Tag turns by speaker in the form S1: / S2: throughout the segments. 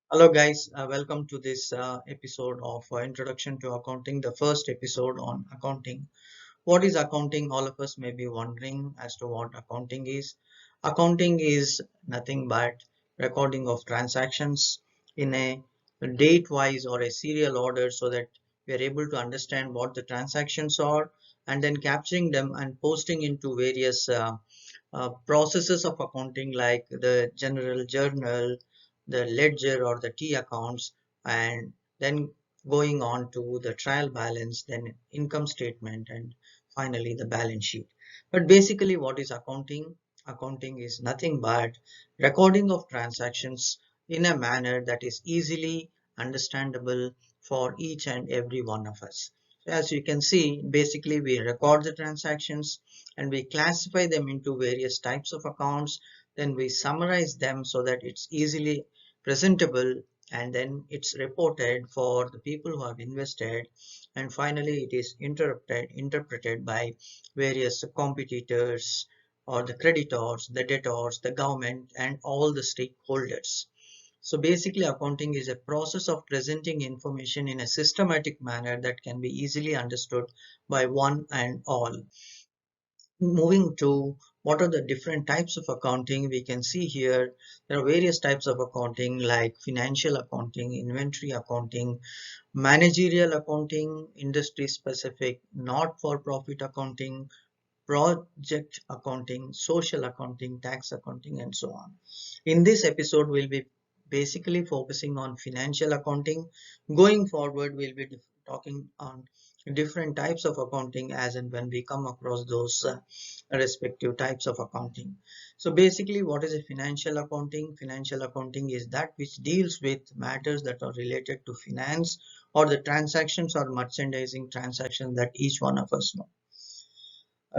S1: Hello, guys. Welcome to this episode of Introduction to Accounting, the first episode on accounting. What is accounting? All of us may be wondering as to what accounting is. Accounting is nothing but recording of transactions in a date wise or a serial order so that we are able to understand what the transactions are and then capturing them and posting into various processes of accounting like the general journal, the ledger or the T accounts, and then going on to the trial balance, then income statement, and finally the balance sheet. But basically, what is accounting? Accounting is nothing but recording of transactions in a manner that is easily understandable for each and every one of us. So as you can see, basically we record the transactions and we classify them into various types of accounts. Then we summarize them so that it's easily presentable, and then it's reported for the people who have invested, and finally it is interpreted by various competitors or the creditors, the debtors, the government, and all the stakeholders. So basically, accounting is a process of presenting information in a systematic manner that can be easily understood by one and all. Moving to what are the different types of accounting, we can see here there are various types of accounting like financial accounting, inventory accounting, managerial accounting, industry specific, not for profit accounting, project accounting, social accounting, tax accounting, and so on. In this episode, we'll be basically focusing on financial accounting. Going forward, we'll be talking on different types of accounting as and when we come across those respective types of accounting. So basically, what is a financial accounting? Financial accounting is that which deals with matters that are related to finance or the transactions or merchandising transactions that each one of us know.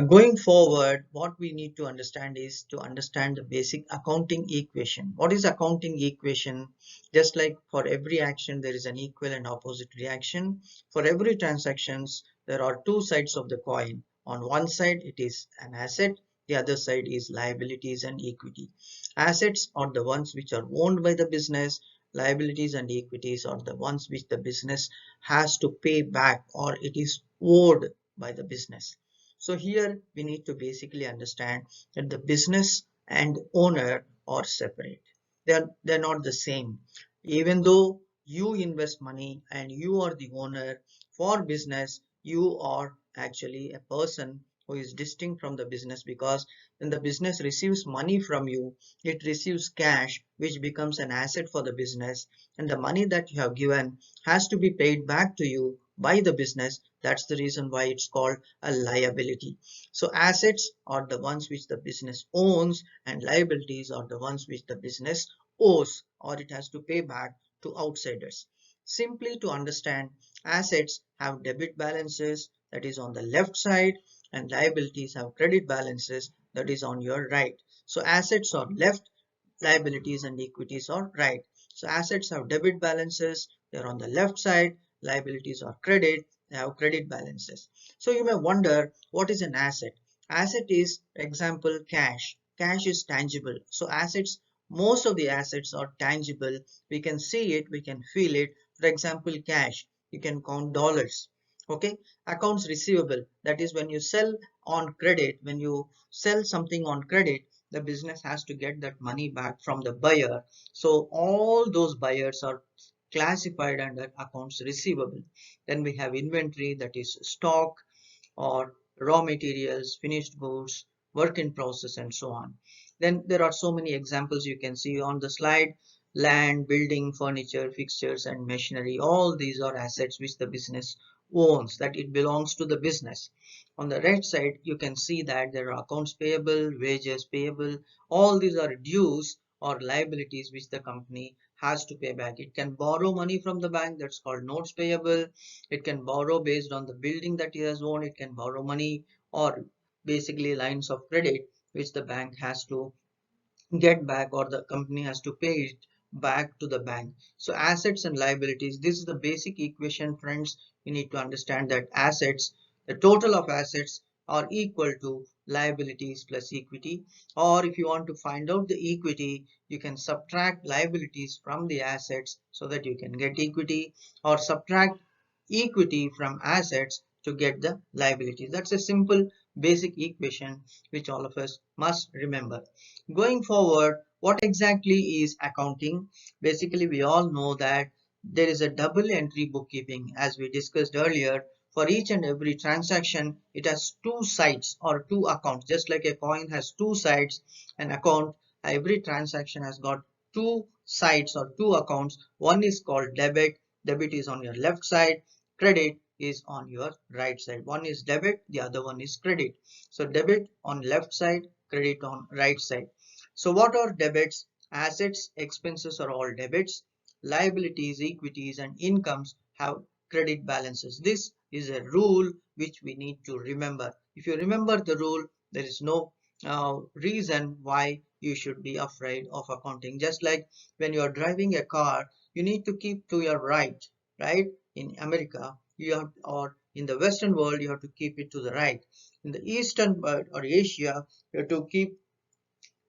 S1: Going forward, what we need to understand is to understand the basic accounting equation. What is accounting equation? Just like for every action, there is an equal and opposite reaction. For every transactions, there are two sides of the coin. On one side, it is an asset. The other side is liabilities and equity. Assets are the ones which are owned by the business. Liabilities and equities are the ones which the business has to pay back or it is owed by the business. So here we need to basically understand that the business and owner are separate. They're not the same. Even though you invest money and you are the owner for business, you are actually a person who is distinct from the business, because when the business receives money from you, it receives cash which becomes an asset for the business, and the money that you have given has to be paid back to you by the business. That's the reason why it's called a liability. So assets are the ones which the business owns and liabilities are the ones which the business owes or it has to pay back to outsiders. Simply to understand, assets have debit balances, that is on the left side, and liabilities have credit balances, that is on your right. So assets are left, liabilities and equities are right. So assets have debit balances, they're on the left side, liabilities are credit, they have credit balances. So you may wonder, what is an asset? Asset is, example, cash. Cash is tangible. So assets, most of the assets are tangible. We can see it, we can feel it. For example, cash, you can count dollars. Okay, accounts receivable, that is when you sell on credit, when you sell something on credit, the business has to get that money back from the buyer. So all those buyers are classified under accounts receivable. Then we have inventory, that is stock or raw materials, finished goods, work in process, and so on. Then there are so many examples you can see on the slide. Land, building, furniture, fixtures, and machinery. All these are assets which the business owns, that it belongs to the business. On the right side, you can see that there are accounts payable, wages payable. All these are dues or liabilities which the company has to pay back. It can borrow money from the bank, that's called notes payable. It can borrow based on the building that it has owned. It can borrow money or basically lines of credit which the bank has to get back or the company has to pay it back to the bank. So assets and liabilities, this is the basic equation, friends. You need to understand that assets, the total of assets are equal to liabilities plus equity. Or if you want to find out the equity, you can subtract liabilities from the assets so that you can get equity, or subtract equity from assets to get the liabilities. That's a simple basic equation which all of us must remember. Going forward, what exactly is accounting? Basically, we all know that there is a double entry bookkeeping, as we discussed earlier. For each and every transaction, it has two sides or two accounts. Just like a coin has two sides, an account, every transaction has got two sides or two accounts. One is called debit. Debit is on your left side, credit is on your right side. One is debit, the other one is credit. So debit on left side, credit on right side. So what are debits? Assets, expenses are all debits. Liabilities, equities and incomes have credit balances. This is a rule which we need to remember. If you remember the rule, there is no reason why you should be afraid of accounting. Just like when you are driving a car, you need to keep to your right? In America, you have, or in the Western world, you have to keep it to the right. In the Eastern world or Asia, you have to keep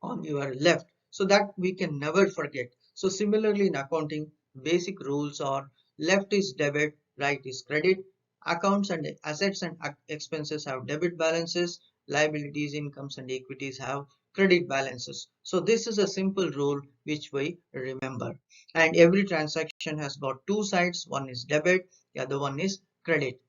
S1: on your left, so that we can never forget. So similarly in accounting, basic rules are: left is debit, right is credit. Accounts and assets and expenses have debit balances. Liabilities, incomes and equities have credit balances. So this is a simple rule which we remember. And every transaction has got two sides: one is debit, the other one is credit.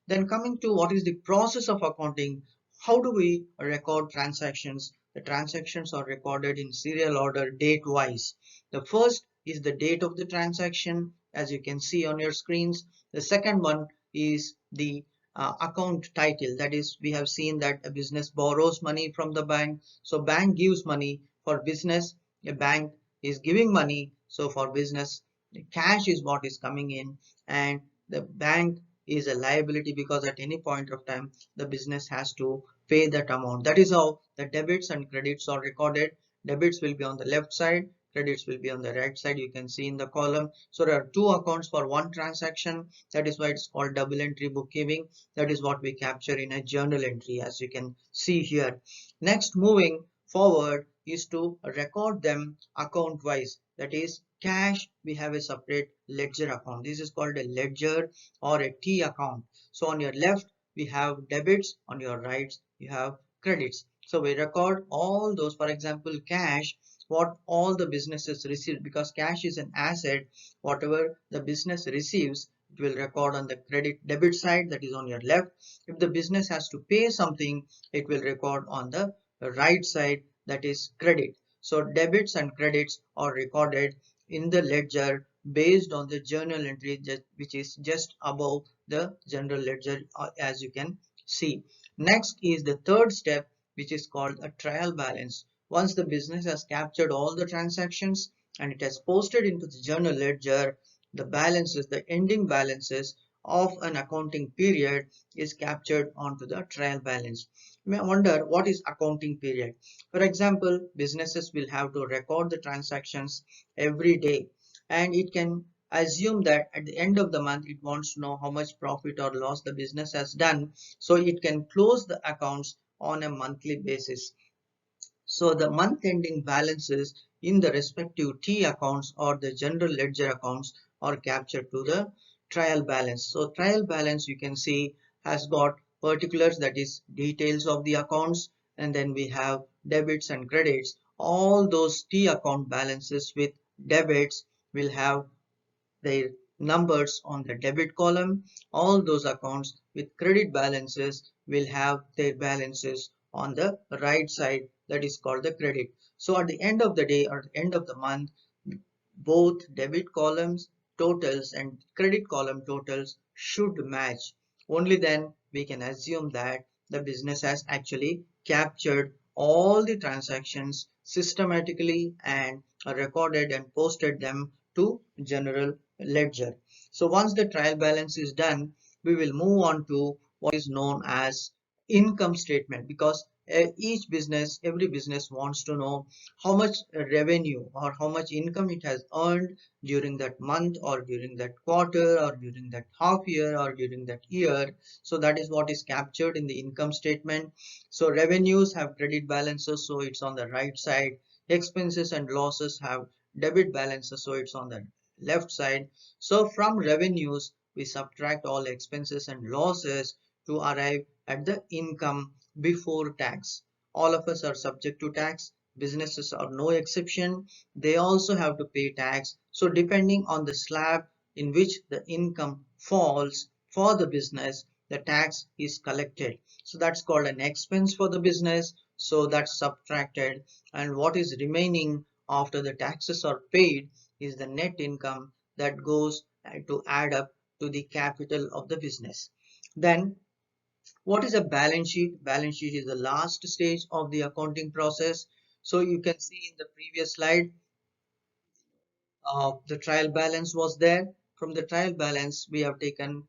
S1: Then coming to what is the process of accounting, how do we record transactions? The transactions are recorded in serial order, date wise. The first is the date of the transaction, as you can see on your screens. The second one is the account title. That is, we have seen that a business borrows money from the bank. So bank gives money for business. A bank is giving money. So for business, cash is what is coming in, and the bank is a liability because at any point of time the business has to pay that amount. That is how the debits and credits are recorded. Debits will be on the left side, credits will be on the right side. You can see in the column. So there are two accounts for one transaction. That is why it's called double entry bookkeeping. That is what we capture in a journal entry, as you can see here. Next, moving forward is to record them account wise. That is, cash, we have a separate ledger account. This is called a ledger or a T account. So on your left we have debits, on your right you have credits. So we record all those. For example, cash, what all the businesses receive, because cash is an asset. Whatever the business receives, it will record on the credit debit side, that is on your left. If the business has to pay something, it will record on the right side, that is credit. So debits and credits are recorded in the ledger based on the journal entry which is just above the general ledger, as you can see. Next is the third step, which is called a trial balance. Once the business has captured all the transactions and it has posted into the journal ledger, the balances, the ending balances of an accounting period is captured onto the trial balance. You may wonder, what is accounting period? For example, businesses will have to record the transactions every day, and it can assume that at the end of the month it wants to know how much profit or loss the business has done, so it can close the accounts on a monthly basis. So the month ending balances in the respective T accounts or the general ledger accounts are captured to the trial balance. So trial balance, you can see, has got particulars, that is details of the accounts, and then we have debits and credits. All those T account balances with debits will have their numbers on the debit column. All those accounts with credit balances will have their balances on the right side, that is called the credit. So at the end of the day or the end of the month, both debit columns totals and credit column totals should match. Only then we can assume that the business has actually captured all the transactions systematically and recorded and posted them to general ledger. So once the trial balance is done, we will move on to what is known as income statement, because every business wants to know how much revenue or how much income it has earned during that month or during that quarter or during that half year or during that year. So that is what is captured in the income statement. So revenues have credit balances, so it's on the right side. Expenses and losses have debit balances, so it's on the left side. So from revenues we subtract all expenses and losses to arrive at the income before tax. All of us are subject to tax. Businesses are no exception. They also have to pay tax. So depending on the slab in which the income falls for the business, the tax is collected. So that's called an expense for the business. So that's subtracted, and what is remaining after the taxes are paid is the net income that goes to add up to the capital of the business. Then what is a balance sheet? Balance sheet is the last stage of the accounting process. So you can see in the previous slide, the trial balance was there. From the trial balance, we have taken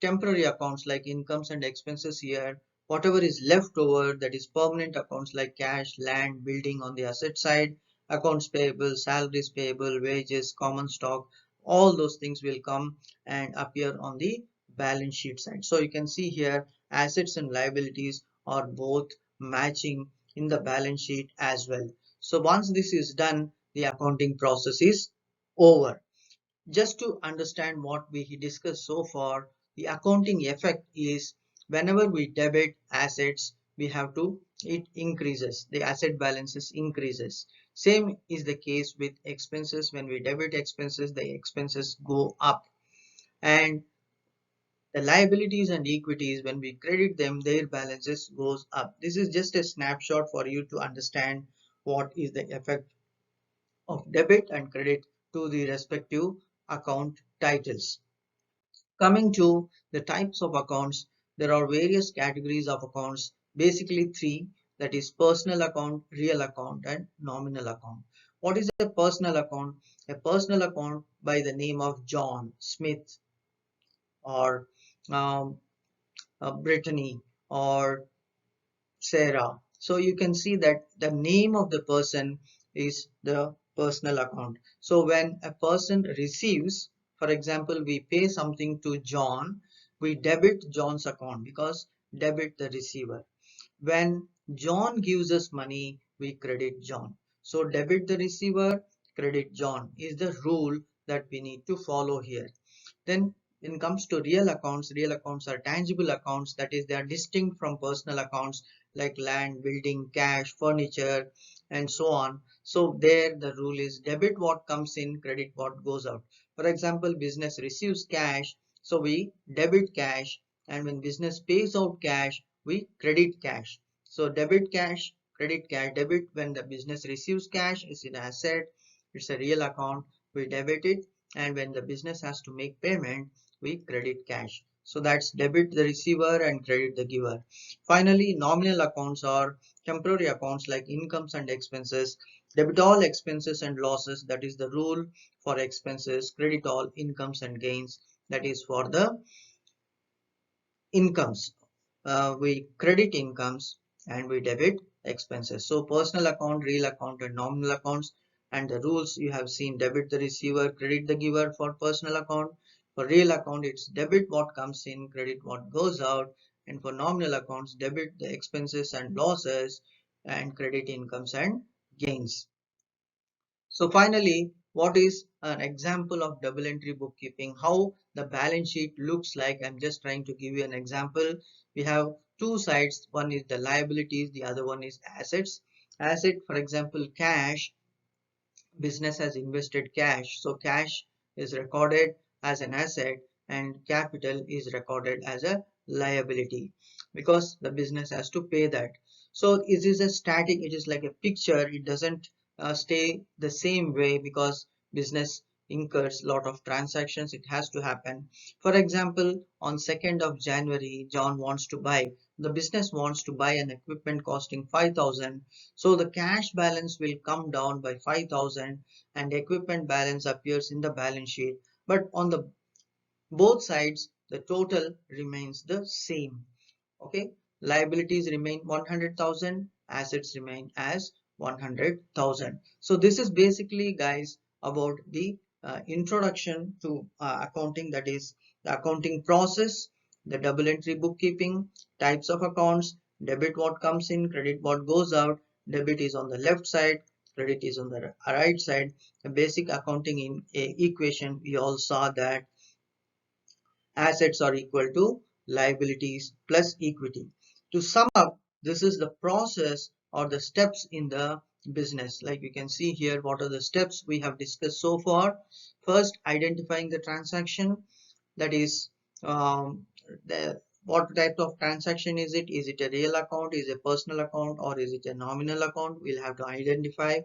S1: temporary accounts like incomes and expenses here. Whatever is left over, that is permanent accounts like cash, land, building on the asset side, accounts payable, salaries payable, wages, common stock, all those things will come and appear on the balance sheet side. So you can see here assets and liabilities are both matching in the balance sheet as well. So once this is done, the accounting process is over. Just to understand what we discussed so far, the accounting effect is whenever we debit assets, we have to, it increases, the asset balances increases. Same is the case with expenses. When we debit expenses, the expenses go up. And the liabilities and equities, when we credit them, their balances goes up. This is just a snapshot for you to understand what is the effect of debit and credit to the respective account titles. Coming to the types of accounts, there are various categories of accounts, basically three, that is personal account, real account, and nominal account. What is a personal account? A personal account by the name of John Smith or um, Brittany or Sarah. So you can see that the name of the person is the personal account. So when a person receives, for example, we pay something to John, we debit John's account because debit the receiver. When John gives us money, we credit John. So debit the receiver, credit John is the rule that we need to follow here. Then when it comes to real accounts are tangible accounts, that is they are distinct from personal accounts like land, building, cash, furniture, and so on. So there the rule is debit what comes in, credit what goes out. For example, business receives cash, so we debit cash, and when business pays out cash, we credit cash. So debit cash, credit cash. Debit when the business receives cash is an asset, it's a real account, we debit it, and when the business has to make payment, we credit cash. So that's debit the receiver and credit the giver. Finally, nominal accounts are temporary accounts like incomes and expenses. Debit all expenses and losses, that is the rule for expenses. Credit all incomes and gains, that is for the incomes. We credit incomes and we debit expenses. So personal account, real account, and nominal accounts. And the rules you have seen: debit the receiver, credit the giver for personal account. For real account, it's debit what comes in, credit what goes out. And for nominal accounts, debit the expenses and losses and credit incomes and gains. So finally, what is an example of double entry bookkeeping? How the balance sheet looks like? I'm just trying to give you an example. We have two sides. One is the liabilities, the other one is assets. Asset, for example, cash. Business has invested cash. So cash is recorded as an asset and capital is recorded as a liability because the business has to pay that. So it is a static, it is like a picture. It doesn't stay the same way because business incurs a lot of transactions. It has to happen. For example, on 2nd of January, John wants to buy, the business wants to buy an equipment costing 5,000. So the cash balance will come down by 5,000 and equipment balance appears in the balance sheet. But on the both sides, the total remains the same. Okay. liabilities remain 100,000, assets remain as 100,000. So this is basically, guys, about the introduction to accounting, that is the accounting process, the double entry bookkeeping, types of accounts, debit what comes in, credit what goes out, debit is on the left side, credit is on the right side. The basic accounting in a equation, we all saw that assets are equal to liabilities plus equity. To sum up, this is the process or the steps in the business. Like you can see here, what are the steps we have discussed so far. First, identifying the transaction, that is the what type of transaction is it? Is it a real account, is it a personal account, or is it a nominal account? We'll have to identify.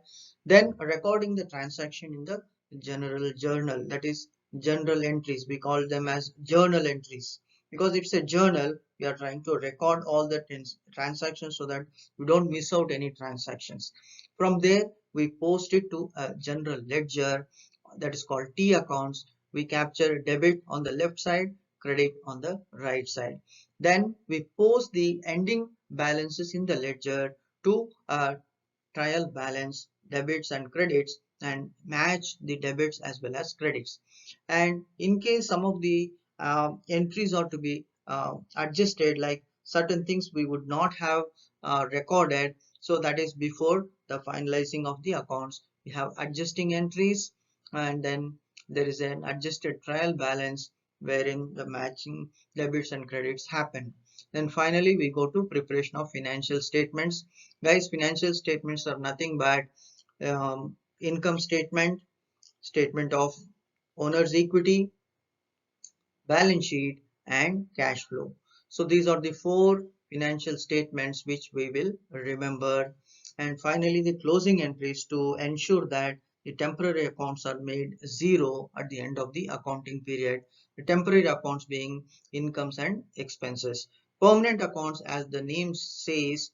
S1: Then recording the transaction in the general journal, that is general entries. We call them as journal entries because it's a journal. We are trying to record all the transactions so that we don't miss out any transactions. From there, we post it to a general ledger, that is called T accounts. We capture debit on the left side, credit on the right side. Then we post the ending balances in the ledger to trial balance debits and credits and match the debits as well as credits. And in case some of the entries are to be adjusted, like certain things we would not have recorded, so that is before the finalizing of the accounts, we have adjusting entries, and then there is an adjusted trial balance wherein the matching debits and credits happen. Then finally we go to preparation of financial statements. Guys, financial statements are nothing but income statement, statement of owner's equity, balance sheet, and cash flow. So these are the four financial statements which we will remember. And finally, the closing entries to ensure that the temporary accounts are made zero at the end of the accounting period. The temporary accounts being incomes and expenses. Permanent accounts, as the name says,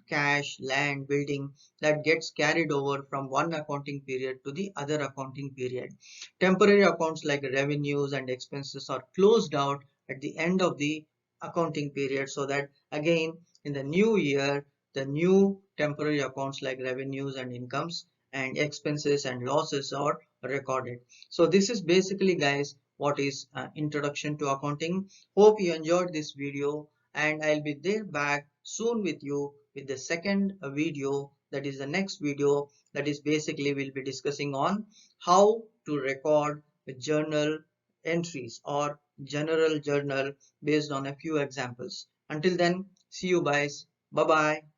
S1: cash, land, building, that gets carried over from one accounting period to the other accounting period. Temporary accounts like revenues and expenses are closed out at the end of the accounting period, so that again in the new year, the new temporary accounts like revenues and incomes and expenses and losses are recorded. So this is basically, guys, what is introduction to accounting. Hope you enjoyed this video, and I'll be there back soon with you with the second video, that is the next video, that is basically we'll be discussing on how to record journal entries or general journal based on a few examples. Until then, see you guys. Bye bye.